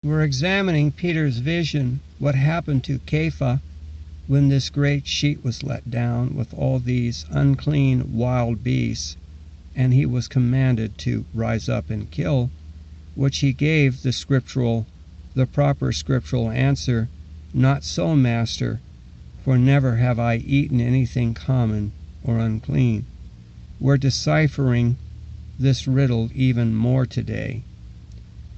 We're examining Peter's vision, what happened to Kepha when this great sheet was let down with all these unclean wild beasts, and he was commanded to rise up and kill, which he gave the proper scriptural answer, "Not so, Master, for never have I eaten anything common or unclean." We're deciphering this riddle even more today.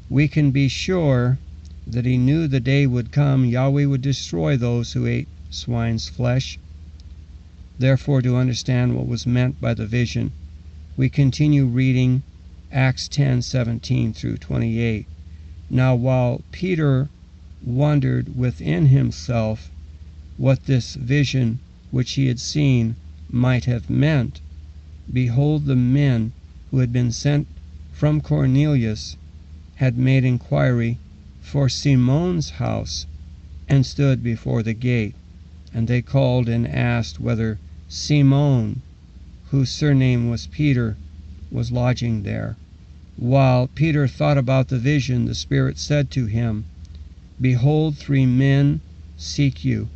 We can be sure that he knew the day would come Yahweh would destroy those who ate swine's flesh. Therefore, to understand what was meant by the vision, we continue reading Acts 10:17 through 28. Now while Peter wondered within himself what this vision which he had seen might have meant, behold, the men who had been sent from Cornelius had made inquiry for Simon's house, and stood before the gate. And they called and asked whether Simon, whose surname was Peter, was lodging there. While Peter thought about the vision, the Spirit said to him, "Behold, 3 men seek you.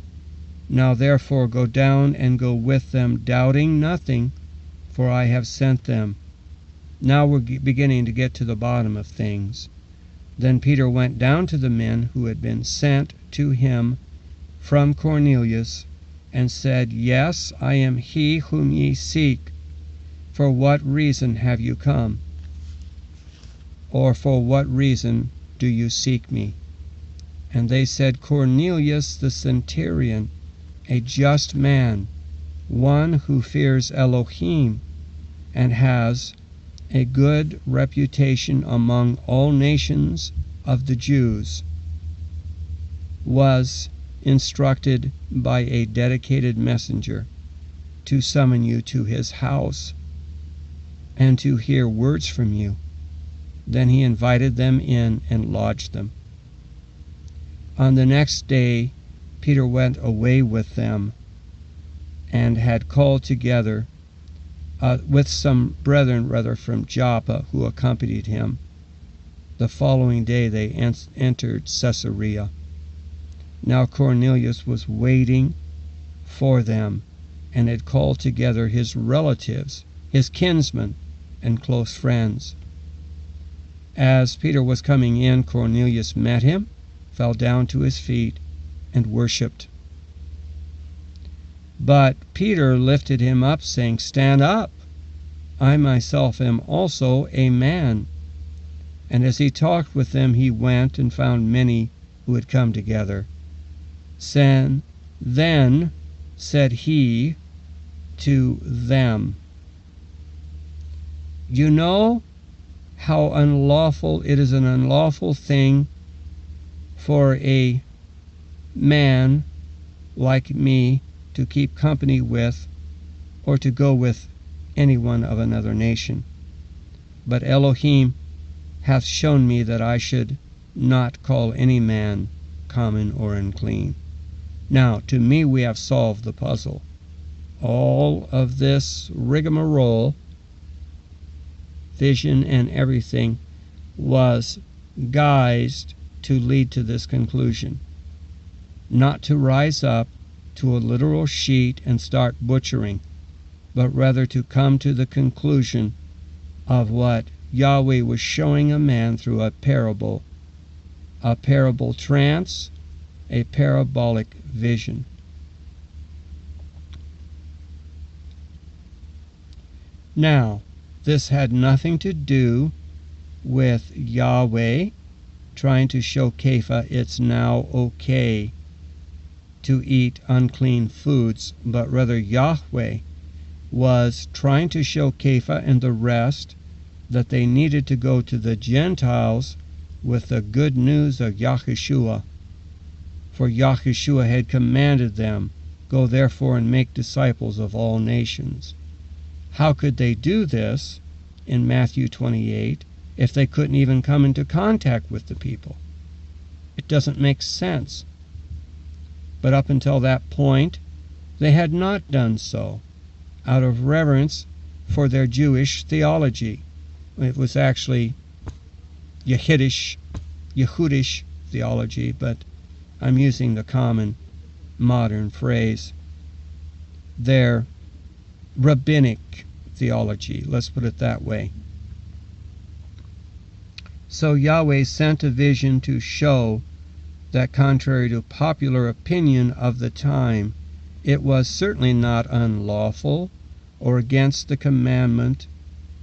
Now therefore go down and go with them, doubting nothing, for I have sent them." Now we're beginning to get to the bottom of things. Then Peter went down to the men who had been sent to him from Cornelius, and said, "Yes, I am he whom ye seek. For what reason have you come? Or for what reason do you seek me?" And they said, "Cornelius the centurion, a just man, one who fears Elohim, and has a good reputation among all nations of the Jews, was instructed by a dedicated messenger to summon you to his house and to hear words from you." Then he invited them in and lodged them. On the next day Peter went away with them, and had called together with some brethren from Joppa who accompanied him. The following day they entered Caesarea. Now Cornelius was waiting for them, and had called together his relatives, his kinsmen, and close friends. As Peter was coming in, Cornelius met him, fell down to his feet, and worshipped. But Peter lifted him up, saying, "Stand up, I myself am also a man." And as he talked with them, he went and found many who had come together. Then said he to them, "You know how unlawful it is, an unlawful thing for a man like me to keep company with, or to go with anyone of another nation. But Elohim hath shown me that I should not call any man common or unclean. Now, to me we have solved the puzzle. All of this rigmarole, vision and everything, was guised to lead to this conclusion. Not to rise up to a literal sheet and start butchering, but rather to come to the conclusion of what Yahweh was showing a man through a parable trance, a parabolic vision. Now, this had nothing to do with Yahweh trying to show Kepha it's now okay to eat unclean foods, but rather Yahweh was trying to show Kepha and the rest that they needed to go to the Gentiles with the good news of Yahushua. For Yahushua had commanded them, "Go therefore and make disciples of all nations." How could they do this in Matthew 28 if they couldn't even come into contact with the people? It doesn't make sense. But up until that point, they had not done so, out of reverence for their Jewish theology. It was actually Yehudish theology, but I'm using the common modern phrase. Their rabbinic theology, let's put it that way. So Yahweh sent a vision to show that, contrary to popular opinion of the time, it was certainly not unlawful or against the commandment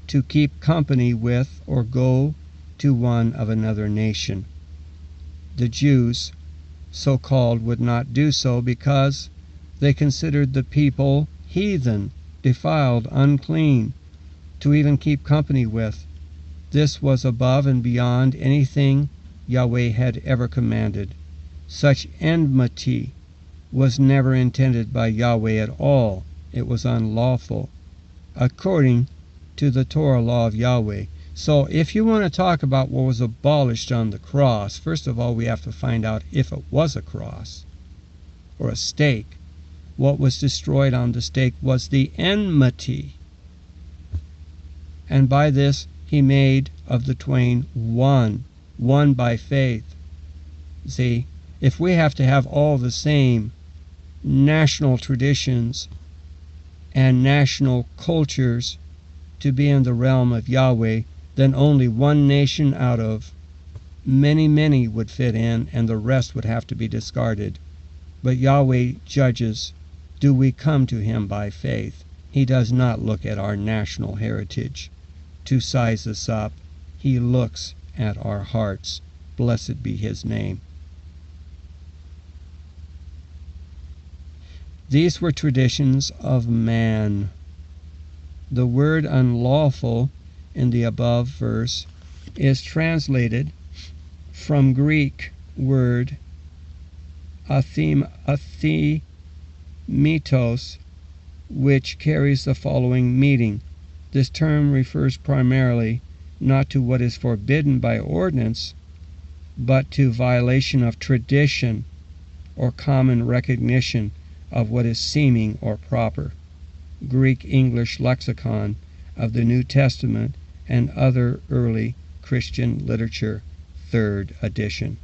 to keep company with or go to one of another nation. The Jews, so-called, would not do so because they considered the people heathen, defiled, unclean, to even keep company with. This was above and beyond anything Yahweh had ever commanded. Such enmity was never intended by Yahweh at all. It was unlawful, according to the Torah law of Yahweh. So if you want to talk about what was abolished on the cross, first of all we have to find out if it was a cross or a stake. What was destroyed on the stake was the enmity. And by this he made of the twain one by faith. See, if we have to have all the same national traditions and national cultures to be in the realm of Yahweh, then only one nation out of many would fit in, and the rest would have to be discarded. But Yahweh judges, do we come to him by faith? He does not look at our national heritage to size us up. He looks at our hearts. Blessed be his name. These were traditions of man. The word unlawful in the above verse is translated from Greek word athemitos, which carries the following meaning. This term refers primarily not to what is forbidden by ordinance, but to violation of tradition or common recognition of what is seeming or proper. Greek English Lexicon of the New Testament and other early Christian literature, 3rd edition.